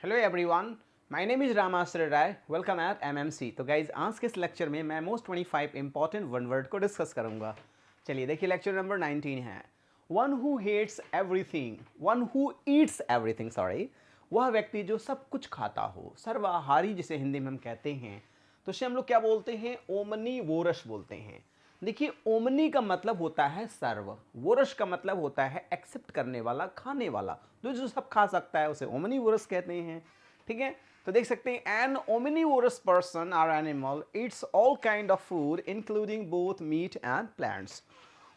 Hello everyone, my name is Ramashray Rai. Welcome at MMC. तो guys आज के इस लेक्चर में मैं मोस्ट 25 इंपॉर्टेंट वन वर्ड को डिस्कस करूंगा। चलिए देखिए, लेक्चर नंबर 19 है one who hates everything, one who eats everything, sorry, वह व्यक्ति जो सब कुछ खाता हो, सर्वाहारी जिसे हिंदी में हम कहते हैं। तो उसे हम लोग क्या बोलते हैं? ओमनीवोरस बोलते हैं। देखिए, ओमनी का मतलब होता है सर्व, वोरस का मतलब होता है एक्सेप्ट करने वाला, खाने वाला। तो जो सब खा सकता है उसे ओमनीवोरस कहते हैं। ठीक है, तो देख सकते हैं an omnivorous person or animal eats all kind of food including both meat and plants.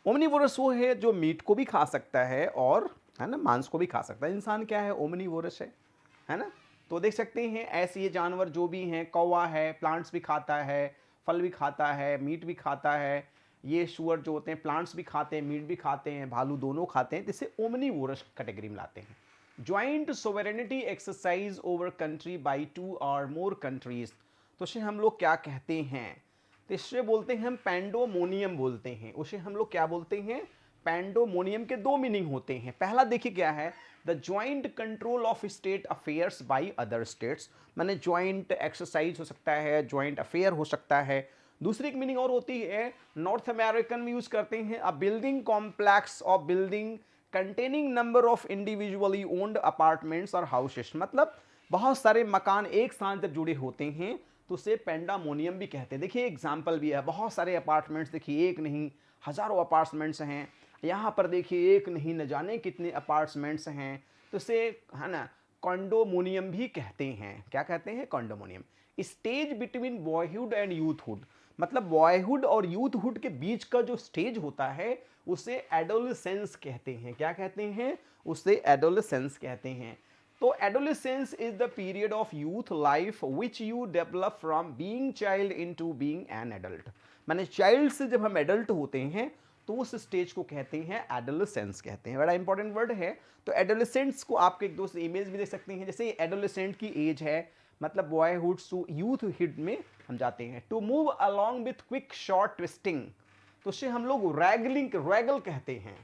Omnivorous वो है जो मीट को भी खा सकता है और है ना मांस को भी खा सकता है। इंसान क्या है? ओमनीवोरस है ना। तो देख सकते हैं ऐसे ये जानवर जो भी हैं, कौवा है, प्लांट्स भी खाता है, फल भी खाता है, मीट भी खाता है। ये शुअर जो होते हैं प्लांट्स भी खाते हैं, मीट भी खाते हैं, भालू दोनों खाते हैं। जिसे ओमनीवोरस कैटेगरी में लाते हैं। Joint sovereignty exercise over country by 2 और मोर कंट्रीज। तो उसे हम लोग क्या कहते हैं? तो इसे बोलते हैं हम पैंडोमोनियम बोलते हैं। उसे हम लोग क्या बोलते हैं? पैंडोमोनियम के दो मीनिंग होते हैं। पहला देखिए क्या है, the joint control of state affairs by other states, माने ज्वाइंट एक्सरसाइज हो सकता है, ज्वाइंट अफेयर हो सकता है। दूसरी एक मीनिंग और होती है, नॉर्थ अमेरिकन में यूज करते हैं, a building complex of building containing number of individually owned apartments और हाउसेस। मतलब बहुत सारे मकान एक साथ जब जुड़े होते हैं तो उसे पेंडामोनियम भी कहते हैं। देखिए एग्जाम्पल भी है, बहुत सारे अपार्टमेंट्स, देखिए एक नहीं हजारों अपार्टमेंट्स हैं। यहाँ पर देखिए एक नहीं न जाने कितने अपार्टमेंट्स हैं। तो इसे है ना कॉन्डोमोनियम भी कहते हैं। क्या कहते हैं? कॉन्डोमोनियम। स्टेज बिटवीन बॉयहुड एंड यूथहुड, मतलब बॉयहुड और यूथहुड के बीच का जो स्टेज होता है उसे एडोलेसेंस कहते हैं। क्या कहते हैं? उसे एडोलेसेंस कहते हैं। तो adolescence is the period of youth life which you develop from being child into being an adult. माने चाइल्ड से जब हम एडल्ट होते हैं तो उस स्टेज को कहते हैं एडोलेसेंस कहते हैं। बड़ा इंपॉर्टेंट वर्ड है। तो एडोलेसेंट्स को आपके एक दोस्त इमेज भी देख सकते हैं। जैसे एडोलेसेंट की एज है, मतलब बॉयहुड टू यूथहुड में हम जाते हैं। To move along with quick short twisting, तो उसे हम लोग रैगलिंग रैगल कहते हैं।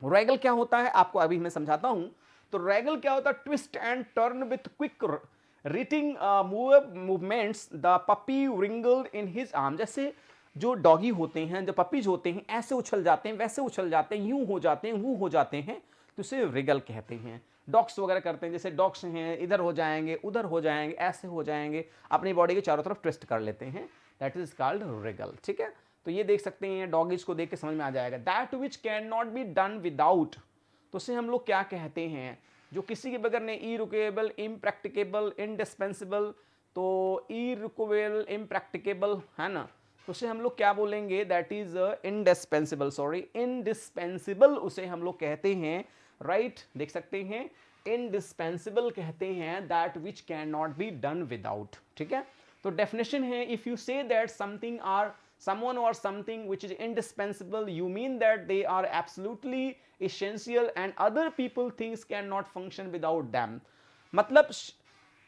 रैगल क्या होता है आपको अभी मैं समझाता हूं। तो रैगल क्या होता है? Twist and turn with quick writhing movements the puppy wriggled in his arm. जैसे जो डॉगी होते हैं, जो पपीज होते हैं, ऐसे उछल जाते हैं, वैसे उछल जाते हैं, यूं हो जाते हैं, वो हो जाते हैं, तो उसे रिगल कहते हैं। डॉग्स वगैरह करते हैं, जैसे डॉग्स हैं इधर हो जाएंगे, उधर हो जाएंगे, ऐसे हो जाएंगे, अपनी बॉडी के चारों तरफ ट्विस्ट कर लेते हैं। That is called Regal. ठीक है, तो ये देख सकते हैं, डॉगीज को देख के समझ में आ जाएगा। That which can not be done without, तो उसे हम लोग क्या कहते हैं? जो किसी के बगैर नहीं, इरुकेबल, इम्प्रैक्टिकेबल, इंडिस्पेंसिबल। तो इरुकेबल, इम्प्रैक्टिकेबल है ना, तो उसे हम लोग क्या बोलेंगे? That is indispensable, sorry indispensable उसे हम लोग कहते हैं। राइट, देख सकते हैं इंडिस्पेंसिबल कहते हैं that which can not be done without. ठीक है, तो डेफिनेशन है, if you say that something or someone or something which is indispensable, you mean that they are absolutely essential and other people things cannot function without them। मतलब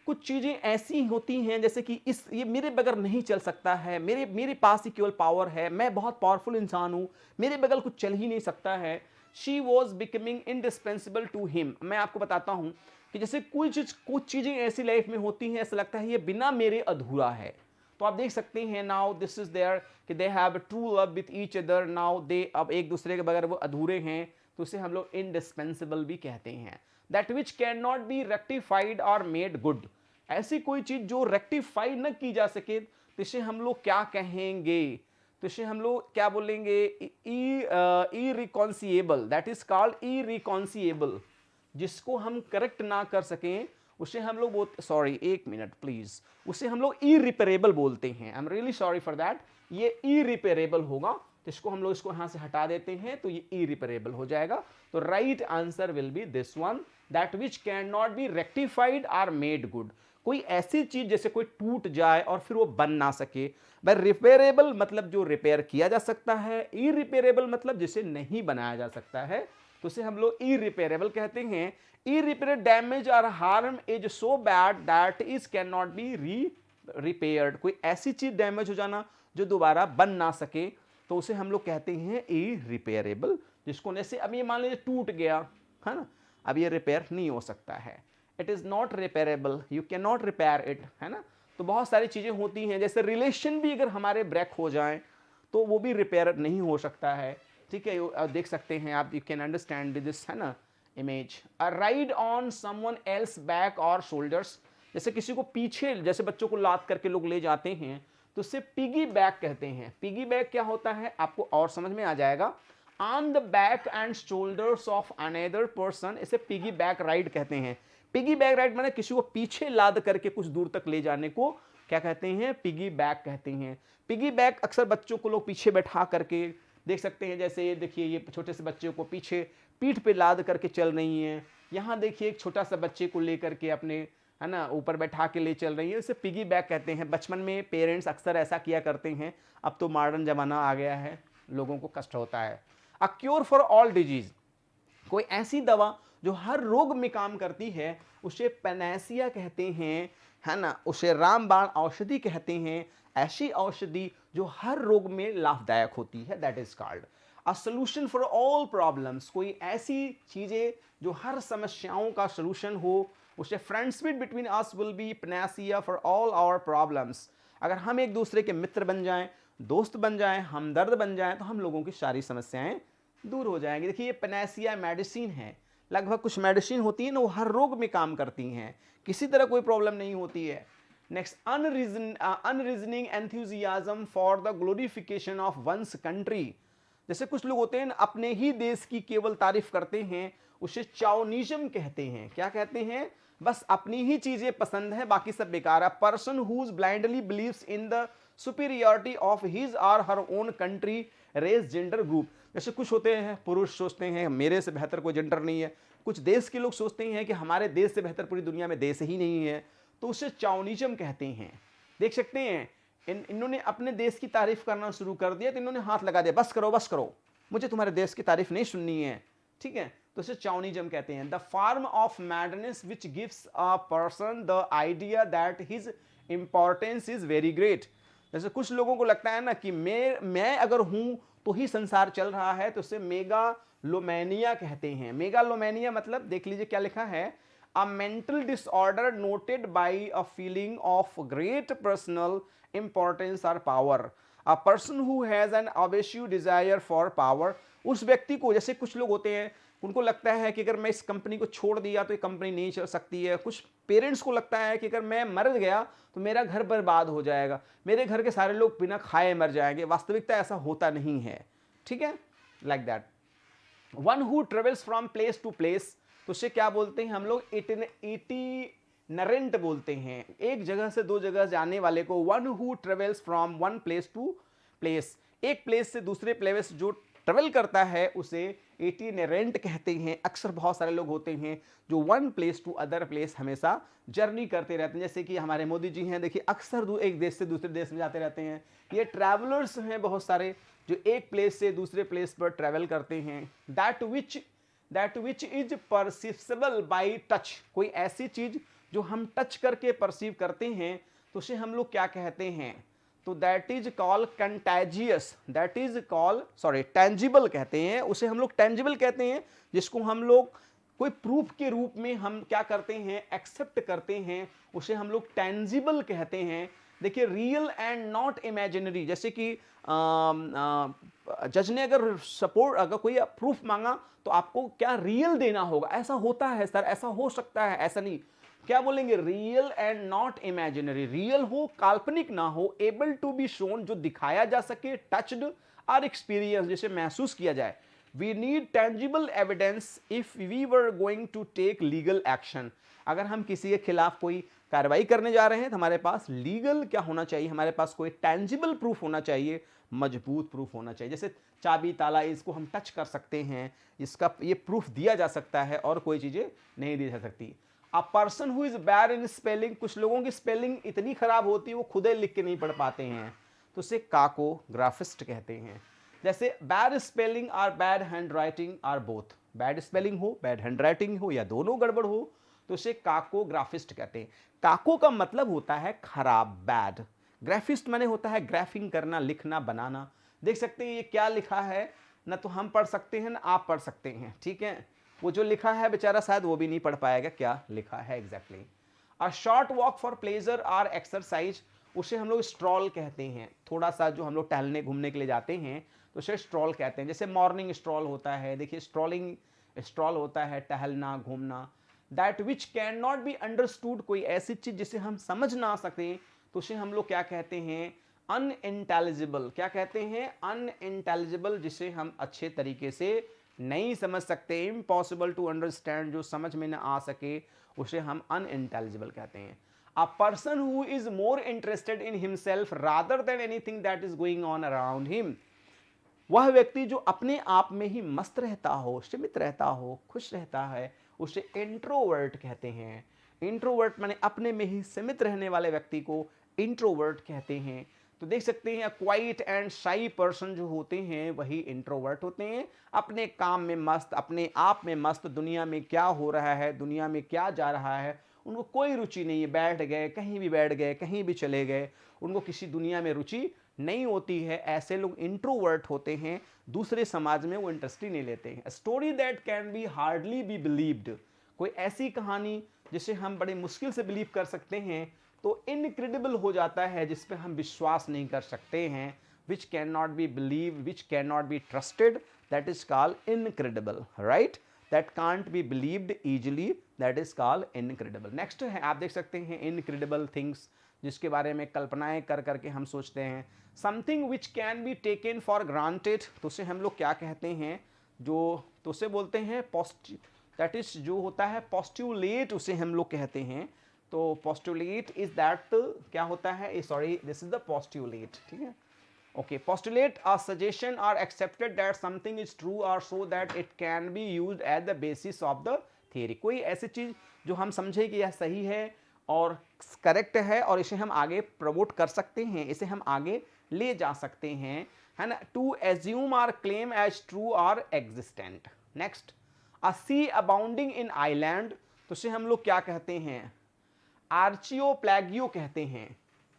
कुछ चीजें ऐसी होती हैं जैसे कि इस ये मेरे बगैर नहीं चल सकता है, मेरे मेरे पास ही केवल पावर है, मैं बहुत पावरफुल इंसान हूं, मेरे बगैर कुछ चल ही नहीं सकता है। She was becoming indispensable to him. मैं आपको बताता हूं कि जैसे कुछ चीजें ऐसी लाइफ में होती हैं, ऐसा लगता है ये बिना मेरे अधूरा है। तो आप देख सकते हैं, नाउ दिस इज देयर कि they have true love with each other. Now they, अब एक दूसरे के बगैर वो अधूरे हैं, तो उसे हम लोग इंडिस्पेंसिबल भी कहते हैं। That which can not be rectified और मेड गुड, ऐसी कोई चीज जो रेक्टिफाई न की जा सके तो इसे हम लोग क्या कहेंगे? तो इसे हम लोग क्या बोलेंगे? इरिकॉन्सिएबल, दैट इज कॉल्ड इरिकॉन्सिएबल। जिसको हम करेक्ट ना कर सकें उसे हम लोग बोलते, सॉरी एक मिनट प्लीज, उसे हम लोग इरिपेरेबल बोलते हैं। I am really sorry for that, ये इरिपेरेबल होगा। तो इसको हम लोग इसको यहां से हटा देते हैं तो ये इरिपेरेबल हो जाएगा। तो right answer will be this one, that which can not be rectified or made good. कोई ऐसी चीज जैसे कोई टूट जाए और फिर वो बन ना सके। भाई रिपेरेबल मतलब जो रिपेयर किया जा सकता है, इरिपेरेबल मतलब जिसे नहीं बनाया जा सकता है, तो उसे हम लोग इरिपेरेबल कहते हैं। इरिपेरेबल डैमेज और harm is so bad that is can not B repaired. कोई ऐसी चीज डैमेज हो जाना जो दोबारा बन ना सके, तो उसे हम लोग कहते हैं इरिपेयरेबल। जिसको जैसे अब ये मान लीजिए टूट गया है ना, अब ये रिपेयर नहीं हो सकता है। It is not repairable, you can not repair it, है ना। तो बहुत सारी चीज़ें होती हैं, जैसे रिलेशन भी अगर हमारे ब्रेक हो जाएं तो वो भी रिपेयर नहीं हो सकता है, ठीक है। देख सकते हैं आप, यू कैन अंडरस्टैंड दिस, है ना, image. A ride on someone else back और शोल्डर्स, जैसे किसी को पीछे, जैसे बच्चों को लाद करके लोग ले जाते हैं तो उससे पिगी बैक कहते हैं। पिगी बैक क्या होता है आपको और समझ में आ जाएगा। On the back and shoulders of another person, इसे पिगी बैक राइड कहते हैं। पिगी बैक राइड माने किसी को पीछे लाद करके कुछ दूर तक ले जाने को क्या कहते हैं, पिगी बैक कहते हैं। पिगी बैक अक्सर बच्चों को लोग पीछे बैठा करके देख सकते हैं, जैसे ये देखिए, ये छोटे से बच्चे को पीछे पीठ पे लाद करके चल रही हैं। यहाँ देखिए एक छोटा सा बच्चे को लेकर के अपने, है ना, ऊपर बैठा के ले चल रही है, इसे पिगी बैक कहते हैं। बचपन में पेरेंट्स अक्सर ऐसा किया करते हैं, अब तो मॉडर्न जमाना आ गया है, लोगों को कष्ट होता है। A cure for all disease, कोई ऐसी दवा जो हर रोग में काम करती है उसे पैनेसिया कहते हैं, है ना, उसे रामबाण औषधि कहते हैं। ऐसी औषधि जो हर रोग में लाभदायक होती है, that is called a solution for all problems. कोई ऐसी चीजें जो हर समस्याओं का सोल्यूशन हो, उसे friendship between us will be panacea for all our problems. अगर हम एक दूसरे के मित्र बन जाएं, दोस्त बन जाएं, हमदर्द बन जाएं, तो हम लोगों की सारी समस्याएं दूर हो जाएंगी। देखिए ये पैनेसिया मेडिसिन है, लगभग कुछ मेडिसिन होती है ना, वो हर रोग में काम करती हैं, किसी तरह कोई प्रॉब्लम नहीं होती है। Next, unreasoning enthusiasm for the glorification of one's country, जैसे कुछ लोग होते हैं ना, अपने ही देश की केवल तारीफ करते हैं, उसे चाउनिज्म कहते हैं। क्या कहते हैं, बस अपनी ही चीजें पसंद है, बाकी सब बेकार है। Person whose blindly believes in the superiority of his और her own country, race, gender, group. जैसे कुछ होते हैं पुरुष सोचते हैं मेरे से बेहतर कोई जेंडर नहीं है, कुछ देश के लोग सोचते हैं कि हमारे देश से बेहतर पूरी दुनिया में देश ही नहीं है, तो उसे चाउनिज्म कहते हैं। देख सकते हैं इन्होंने अपने देश की तारीफ करना शुरू कर दिया, तो इन्होंने हाथ लगा दिया, बस करो, मुझे तुम्हारे देश की तारीफ नहीं सुननी है, ठीक है। तो इसे चाउनिज्म कहते हैं। The form of madness which gives a person the idea that his importance is very great. जैसे कुछ लोगों को लगता है ना कि मैं अगर हूं तो ही संसार चल रहा है, तो इसे मेगालोमैनिया कहते हैं। मेगालोमैनिया मतलब देख लीजिए क्या लिखा है, a mental disorder noted by a feeling of great personal importance और power. A person who has an obsessive desire for power, उस व्यक्ति को, जैसे कुछ लोग होते हैं उनको लगता है कि अगर मैं इस कंपनी को छोड़ दिया तो ये कंपनी नहीं चल सकती है। कुछ पेरेंट्स को लगता है कि अगर मैं मर गया तो मेरा घर बर्बाद हो जाएगा, मेरे घर के सारे लोग बिना खाए मर जाएंगे। वास्तविकता ऐसा होता नहीं है, ठीक है, like that. One who travels from place to place, तो उसे क्या बोलते हैं हम लोग, इटिनरेंट बोलते हैं। एक जगह से दो जगह जाने वाले को one who travels from one place to place, एक प्लेस से दूसरे प्लेस जो ट्रेवल करता है उसे इटिनरेंट कहते हैं। अक्सर बहुत सारे लोग होते हैं जो one place to other place हमेशा जर्नी करते रहते हैं, जैसे कि हमारे मोदी जी हैं, देखिए अक्सर एक देश से दूसरे देश में जाते रहते हैं। ये ट्रैवलर्स हैं बहुत सारे जो एक प्लेस से दूसरे प्लेस पर ट्रैवल करते हैं। That which is perceptible by touch, कोई ऐसी चीज जो हम टच करके परसीव करते हैं तो उसे हम लोग क्या कहते हैं, तो that is call contagious, that is call tangible कहते हैं, उसे हम लोग टेंजिबल कहते हैं, जिसको हम लोग कोई प्रूफ के रूप में हम क्या करते हैं, एक्सेप्ट करते हैं, उसे हम लोग टेंजिबल कहते हैं। देखिए रियल एंड नॉट इमेजिनरी, जैसे कि जज ने अगर कोई प्रूफ मांगा तो आपको क्या रियल देना होगा, ऐसा होता है सर, ऐसा हो सकता है, ऐसा नहीं, क्या बोलेंगे, real and not imaginary. Real हो, काल्पनिक ना हो, एबल टू बी शोन, जो दिखाया जा सके, टच्ड और एक्सपीरियंस, जिसे महसूस किया जाए। We need tangible evidence if we were going to take legal action, अगर हम किसी के खिलाफ कोई कार्रवाई करने जा रहे हैं तो हमारे पास लीगल क्या होना चाहिए, हमारे पास कोई टेंजिबल प्रूफ होना चाहिए, मजबूत प्रूफ होना चाहिए। जैसे चाबी, ताला, इसको हम टच कर सकते हैं, इसका ये प्रूफ दिया जा सकता है और कोई चीजें नहीं दी जा सकती। अ person who is bad in spelling, कुछ लोगों की स्पेलिंग इतनी खराब होती है वो खुद ही लिख के नहीं पढ़ पाते हैं, तो उसे काकोग्राफिस्ट कहते हैं। जैसे बैड स्पेलिंग और bad hand writing are both, bad spelling हो, बैड हैंड राइटिंग हो, या दोनों गड़बड़ हो, तो उसे काकोग्राफिस्ट कहते हैं। काको का मतलब होता है खराब, बैड। ग्राफिस्ट माने होता है ग्राफिंग करना, लिखना, बनाना। देख सकते हैं ये क्या लिखा है, ना तो हम पढ़ सकते हैं ना आप पढ़ सकते हैं, ठीक है। वो जो लिखा है बेचारा शायद वो भी नहीं पढ़ पाएगा क्या लिखा है exactly. A short walk for pleasure or exercise, उसे हम लोग स्ट्रॉल कहते हैं। थोड़ा सा जो हम लोग टहलने घूमने के लिए जाते हैं तो उसे स्ट्रॉल कहते हैं। जैसे मॉर्निंग स्ट्रॉल होता है, देखिए स्ट्रॉल होता है टहलना घूमना। That which can not be understood, कोई ऐसी चीज जिसे हम समझ ना सकें तो उसे हम लोग क्या कहते हैं, अनइंटेलिजिबल। क्या कहते हैं, अनइंटेलिजिबल, जिसे हम अच्छे तरीके से नहीं समझ सकते, इम्पॉसिबल टू अंडरस्टैंड, जो समझ में ना आ सके उसे हम अनइंटेलिजिबल कहते हैं। अ person who is more interested in himself rather than anything that is going on around him, वह व्यक्ति जो अपने आप में ही मस्त रहता हो, सीमित रहता हो, खुश रहता है, उसे इंट्रोवर्ट कहते हैं। इंट्रोवर्ट माने अपने में ही सीमित रहने वाले व्यक्ति को इंट्रोवर्ट कहते हैं। तो देख सकते हैं क्वाइट एंड शाई पर्सन जो होते हैं वही इंट्रोवर्ट होते हैं। अपने काम में मस्त, अपने आप में मस्त, दुनिया में क्या हो रहा है, दुनिया में क्या जा रहा है उनको कोई रुचि नहीं है। बैठ गए कहीं भी, बैठ गए कहीं भी चले गए, उनको किसी दुनिया में रुचि नहीं होती है। ऐसे लोग इंट्रोवर्ट होते हैं, दूसरे समाज में वो इंटरेस्ट ही नहीं लेते हैं। Story that can be hardly B believed, कोई ऐसी कहानी जिसे हम बड़ी मुश्किल से बिलीव कर सकते हैं तो इनक्रेडिबल हो जाता है, जिस पे हम विश्वास नहीं कर सकते हैं। विच can not B believe, which can not be trusted, that is called incredible, right. That can't be believed easily, that is called incredible. Next है, आप देख सकते हैं इनक्रेडिबल थिंग्स, जिसके बारे में कल्पनाएं कर करके हम सोचते हैं। Something which can be taken for granted, तो उसे हम लोग क्या कहते हैं, जो तो उसे बोलते हैं दैट इज जो होता है पोस्ट्यूलेट, उसे हम लोग कहते हैं। तो पोस्ट्यूलेट इज दैट, क्या होता है, सॉरी दिस इज द पोस्ट्यूलेट, ठीक है। Okay, postulate a suggestion or accepted that something is true or so that it can be used as the basis of the theory, कोई ऐसी चीज जो हम समझे कि यह सही है और करेक्ट है और इसे हम आगे प्रमोट कर सकते हैं, इसे हम आगे ले जा सकते हैं, है ना। To assume or claim as true or existent. Next, a sea abounding in island, तो इसे हम लोग क्या कहते हैं, आर्चियोप्लैगियो कहते हैं,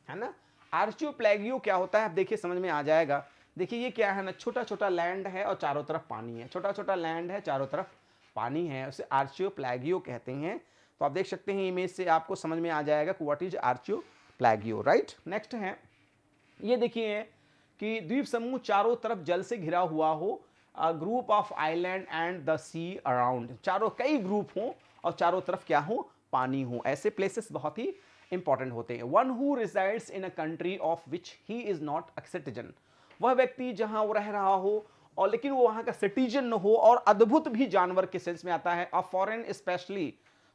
है ना। आर्चियोप्लैगियो क्या होता है, आप देखिए समझ में आ जाएगा। देखिए ये क्या है ना, छोटा छोटा लैंड है और चारों तरफ पानी है, छोटा छोटा लैंड है चारों तरफ पानी है, उसे आर्चियोप्लैगियो कहते हैं। तो आप देख सकते हैं इमेज से आपको समझ में आ जाएगा कि व्हाट इज आर्चियोप्लैगियो, राइट। नेक्स्ट है, ये देखिए कि द्वीप समूह चारों तरफ जल से घिरा हुआ हो, a group of island and the sea around, चारों कई ग्रुप हों और चारों तरफ क्या हो, पानी हो। ऐसे प्लेसेस बहुत ही इंपॉर्टेंट होते हैं। One who resides in a country of which he is not a citizen, वह व्यक्ति जहां वो रह रहा हो और लेकिन वो वहां का सिटीजन न हो, और अद्भुत भी जानवर के सेंस में आता है। A foreign specially,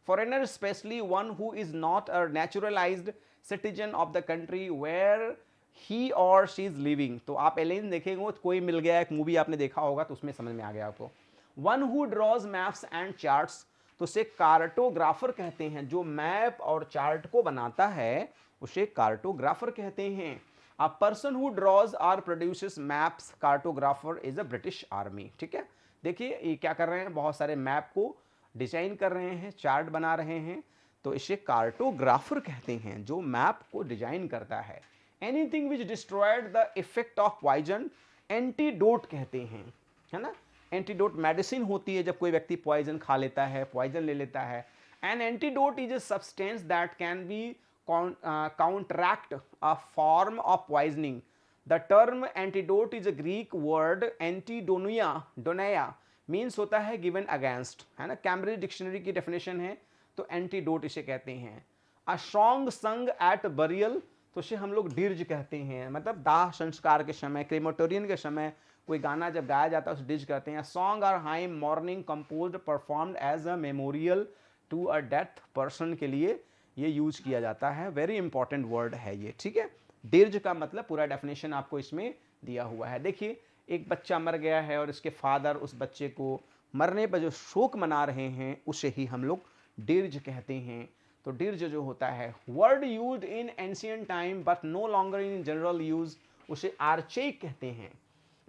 foreigner specially one who is not a naturalized citizen of the country where he और शी इज लिविंग। तो आप एलियन देखेंगे, कोई मिल गया, एक मूवी आपने देखा होगा तो उसमें समझ में आ गया आपको। One who draws maps and charts, तो उसे कार्टोग्राफर कहते हैं। जो मैप और चार्ट को बनाता है उसे कार्टोग्राफर कहते हैं। अ पर्सन हु ड्रॉज और produces maps, cartographer is a British army, ठीक है। देखिए ये क्या कर रहे हैं, बहुत सारे मैप को डिजाइन कर रहे हैं, चार्ट बना रहे हैं, तो इसे कार्टोग्राफर कहते हैं, जो मैप को डिजाइन करता है। Anything which destroyed the effect of poison, antidote कहते हैं, है ना। एंटीडोट मेडिसिन होती है, जब कोई व्यक्ति पॉइजन खा लेता है, पॉइजन ले लेता है। An antidote is a substance that can be counteract a form of poisoning. The term antidote is a Greek word एंटीडोनिया, डोनया मीन्स होता है गिवन अगेंस्ट, है ना। कैम्ब्रिज डिक्शनरी की डेफिनेशन है, तो एंटीडोट इसे कहते हैं। A song sung at burial, तो इसे हम लोग डिर्ज कहते हैं, मतलब दाह संस्कार के समय, क्रेमेटोरियन के समय कोई गाना जब गाया जाता है उसे डिज करते हैं। Song or hymn mourning composed performed as a memorial to a death person के लिए ये यूज किया जाता है। वेरी इंपॉर्टेंट वर्ड है ये, ठीक है। डिर्ज का मतलब पूरा डेफिनेशन आपको इसमें दिया हुआ है। देखिए एक बच्चा मर गया है और इसके फादर उस बच्चे को मरने पर जो शोक मना रहे हैं उसे ही हम लोग डिर्ज कहते हैं। तो डिर्ज जो होता है, word used in ancient time but no longer in general use, उसे आर्चेइक कहते हैं।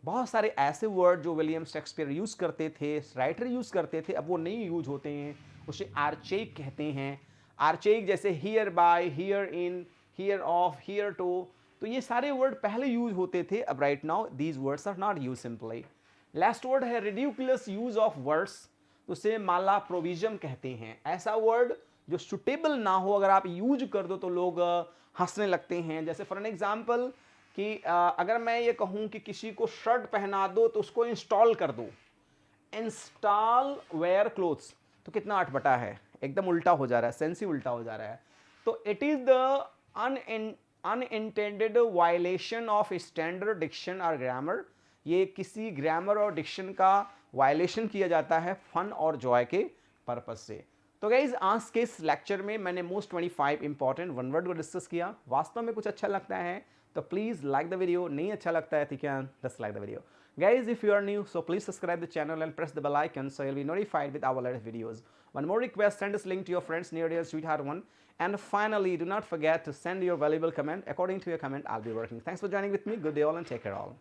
बहुत सारे ऐसे वर्ड जो विलियम शेक्सपियर यूज करते थे, राइटर यूज करते थे, अब वो नहीं यूज होते हैं, उसे आर्चेइक कहते हैं। आर्चेइक जैसे hereby, herein, hereof, hereto, तो ये सारे वर्ड पहले यूज होते थे, अब right now these words are not use simply. Last word है रिडिकुलस यूज ऑफ वर्ड्स, तो उसे माला प्रोविजम कहते हैं। ऐसा वर्ड जो सुटेबल ना हो अगर आप यूज कर दो तो लोग हंसने लगते हैं। जैसे फॉर एन एग्जाम्पल कि अगर मैं ये कहूँ कि किसी को शर्ट पहना दो तो उसको इंस्टॉल कर दो, इंस्टॉल वेयर क्लोथ्स, तो कितना अटपटा है, एकदम उल्टा हो जा रहा है, सेंस ही उल्टा हो जा रहा है। तो it is the unintended violation of standard diction और ग्रामर, ये किसी ग्रामर और डिक्शन का वायलेशन किया जाता है फन और जॉय के पर्पज से। तो गाइज आज के इस लेक्चर में मैंने मोस्ट 25 इंपॉर्टेंट वन वर्ड को डिस्कस किया। वास्तव में कुछ अच्छा लगता है तो प्लीज लाइक द वीडियो, नहीं अच्छा लगता है तो क्या dislike the video. Guys, if you are new, so please subscribe the channel and press the bell icon so you'll be notified with our latest videos. One more request, send this link to your friends near your sweetheart one. And finally, do not forget to send your valuable comment. According to your comment, I'll be working. Thanks for joining with me. Good day all and take care all.